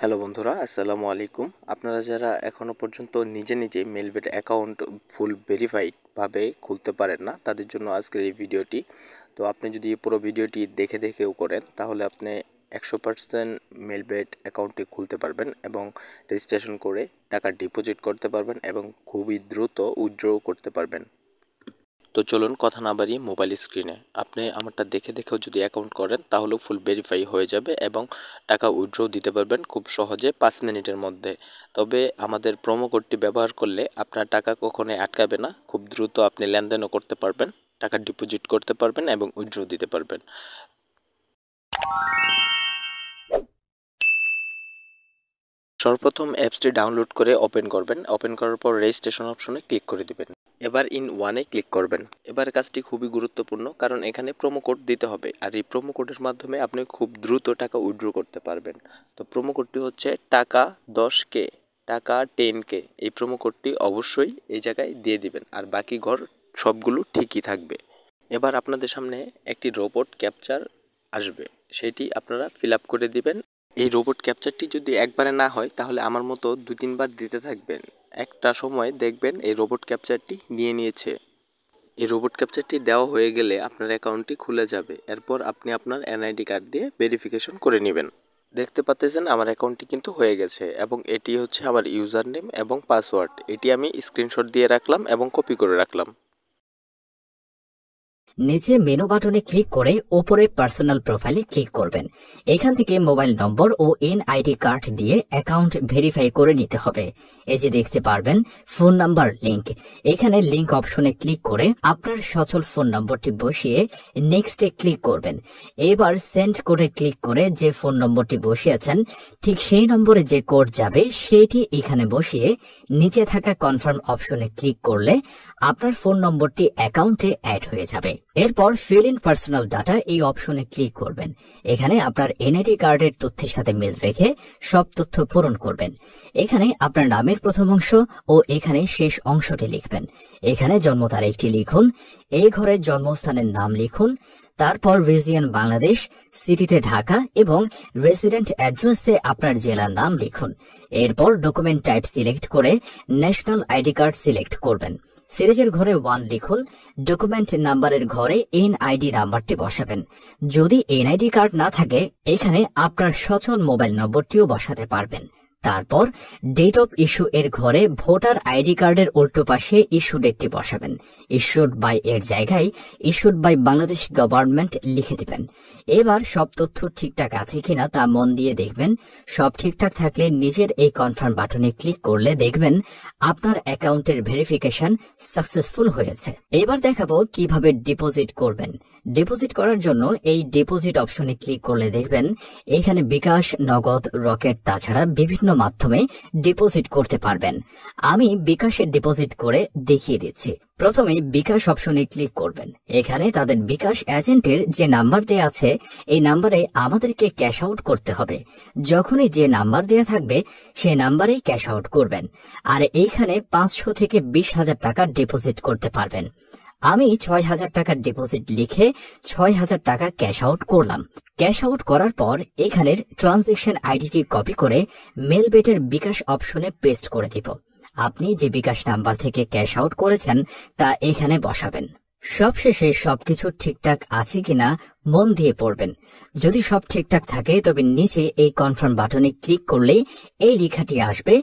Hello বন্ধুরা, আসসালামু আলাইকুম। আপনারা যারা এখনও পর্যন্ত নিজে নিজে মেলবেট অ্যাকাউন্ট ফুল ভেরিফাইড ভাবে খুলতে পারেন না, তাদের জন্য আজকের এই ভিডিওটি। তো আপনি যদি পুরো ভিডিওটি দেখেও করেন, তাহলে আপনি 100% মেলবেট অ্যাকাউন্টটি খুলতে পারবেন এবং রেজিস্ট্রেশন করে টাকা ডিপোজিট করতে পারবেন এবং খুবই দ্রুত উইথড্র করতে পারবেন। তো চলুন কথা না বাড়িয়ে মোবাইল স্ক্রিনে আপনি আমারটা দেখেও যদি অ্যাকাউন্ট করেন, তাহলেও ফুল ভেরিফাই হয়ে যাবে এবং টাকা উইথড্র দিতে পারবেন খুব সহজে 5 মিনিটের মধ্যে। তবে আমাদের প্রোমো কোডটি ব্যবহার করলে আপনার টাকা কখনোই আটকাবে না, খুব দ্রুত আপনি লেনদেনও করতে পারবেন, টাকা ডিপোজিট করতে পারবেন এবং উইথড্র দিতে পারবেন। সর্বপ্রথম অ্যাপসটি ডাউনলোড করে ওপেন করবেন। ওপেন করার পর রেজিস্ট্রেশন অপশনে ক্লিক করে দিবেন। এবার ইন ওয়ানে ক্লিক করবেন। এবার কাজটি খুবই গুরুত্বপূর্ণ, কারণ এখানে প্রোমো কোড দিতে হবে, আর এই প্রোমো কোডের মাধ্যমে আপনি খুব দ্রুত টাকা উইথড্র করতে পারবেন। তো প্রোমো কোডটি হচ্ছে টাকা 10K, টাকা 10K। এই প্রোমো কোডটি অবশ্যই এই জায়গায় দিয়ে দিবেন, আর বাকি ঘর সবগুলো ঠিকই থাকবে। এবার আপনাদের সামনে একটি রোবট ক্যাপচার আসবে, সেটি আপনারা ফিল আপ করে দিবেন। এই রোবট ক্যাপচারটি যদি একবারে না হয়, তাহলে আমার মতো 2-3 বার দিতে থাকবেন। একটা সময় দেখবেন এই রোবট ক্যাপচারটি নিয়ে নিয়েছে। এই রোবট ক্যাপচারটি দেওয়া হয়ে গেলে আপনার অ্যাকাউন্টটি খুলে যাবে। এরপর আপনি আপনার এনআইডি কার্ড দিয়ে ভেরিফিকেশন করে নেবেন। দেখতে পাচ্ছেন আমার অ্যাকাউন্টটি কিন্তু হয়ে গেছে, এবং এটি হচ্ছে আমার ইউজার নেম এবং পাসওয়ার্ড। এটি আমি স্ক্রিনশট দিয়ে রাখলাম এবং কপি করে রাখলাম। নিচে মেনু বাটনে ক্লিক করে উপরে পার্সোনাল প্রোফাইলে ক্লিক করবেন। এখান থেকে মোবাইল নম্বর ও এনআইডি কার্ড দিয়ে অ্যাকাউন্ট ভেরিফাই করে নিতে হবে। এই যে দেখতে পারবেন ফোন নাম্বার লিংক, এখানে লিংক অপশনে ক্লিক করে আপনার সচল ফোন নম্বরটি বসিয়ে নেক্সটে ক্লিক করবেন। এবার সেন্ড কোডে ক্লিক করে যে ফোন নম্বরটি বসিয়েছেন ঠিক সেই নম্বরে যে কোড যাবে সেটি এখানে বসিয়ে নিচে থাকা কনফার্ম অপশনে ক্লিক করলে আপনার ফোন নম্বরটি অ্যাকাউন্টে অ্যাড হয়ে যাবে। এরপর ফিল ইন পার্সোনাল ডাটা এই অপশনে ক্লিক করবেন। এখানে আপনার এনআইডি কার্ডের তথ্যের সাথে মিল রেখে সব তথ্য পূরণ করবেন। এখানে আপনার নামের প্রথম অংশ ও এখানে শেষ অংশটি লিখবেন। এখানে জন্ম তারিখটি লিখুন, এই ঘরের জন্মস্থানের নাম লিখুন, তারপর রিজিয়ন বাংলাদেশ, সিটিতে ঢাকা এবং রেসিডেন্ট অ্যাড্রেসে আপনার জেলার নাম লিখুন। এরপর ডকুমেন্ট টাইপ সিলেক্ট করে ন্যাশনাল আইডি কার্ড সিলেক্ট করবেন। সিরিজের ঘরে 1 লিখুন, ডকুমেন্ট নাম্বারের ঘরে এনআইডি নাম্বারটি বসাবেন। যদি এনআইডি কার্ড না থাকে, এখানে আপনার সচল মোবাইল নম্বরটিও বসাতে পারবেন। তারপর ডেট অফ ইস্যু এর ঘরে ভোটার আইডি কার্ডের উল্টো পাশে ইস্যু ডেটটি বসাবেন। ইস্যুড বাই এর জায়গায় ইস্যুড বাই বাংলাদেশ গভর্নমেন্ট লিখে দিবেন। এবার সব তথ্য ঠিকঠাক আছে কিনা তা মন দিয়ে দেখবেন। সব ঠিকঠাক থাকলে নিজের এই কনফার্ম বাটনে ক্লিক করলে দেখবেন আপনার অ্যাকাউন্টের ভেরিফিকেশন সাকসেসফুল হয়েছে। এবার দেখাবো কিভাবে ডিপোজিট করবেন। ডিপোজিট করার জন্য এই ডিপোজিট অপশনে ক্লিক করলে দেখবেন এখানে বিকাশ, নগদ, রকেট তাছাড়া বিভিন্ন মাধ্যমে ডিপোজিট করতে পারবেন। আমি বিকাশে ডিপোজিট করে দেখিয়ে দিচ্ছি। প্রথমে বিকাশ অপশনে ক্লিক করবেন। এখানে তাদের বিকাশ এজেন্টের যে নাম্বার দেয়া আছে এই নাম্বারে আমাদেরকে ক্যাশ আউট করতে হবে। যখনই যে নাম্বার দেয়া থাকবে সেই নাম্বারেই ক্যাশ আউট করবেন। আর এইখানে 500 থেকে 20,000 টাকা ডিপোজিট করতে পারবেন। আমি 6,000 টাকার ডিপোজিট লিখে 6,000 টাকা ক্যাশ আউট করলাম। ক্যাশ আউট করার পর এখানের ট্রানজেকশন আইডিটি কপি করে মেলবেটের বিকাশ অপশনে পেস্ট করে দিব। আপনি যে বিকাশ নাম্বার থেকে ক্যাশ আউট করেছেন তা এখানে বসাবেন। সবশেষে সবকিছু ঠিকঠাক আছে কিনা মন দিয়ে পড়বেন। যদি সব ঠিকঠাক থাকে তবে নিচে এই কনফার্ম বাটনে ক্লিক করলেই এই লেখাটি আসবে,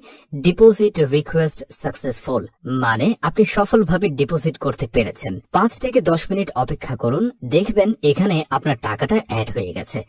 ডিপোজিট রিকোয়েস্ট সাকসেসফুল, মানে আপনি সফলভাবে ডিপোজিট করতে পেরেছেন। 5 থেকে 10 মিনিট অপেক্ষা করুন, দেখবেন এখানে আপনার টাকাটা অ্যাড হয়ে গেছে।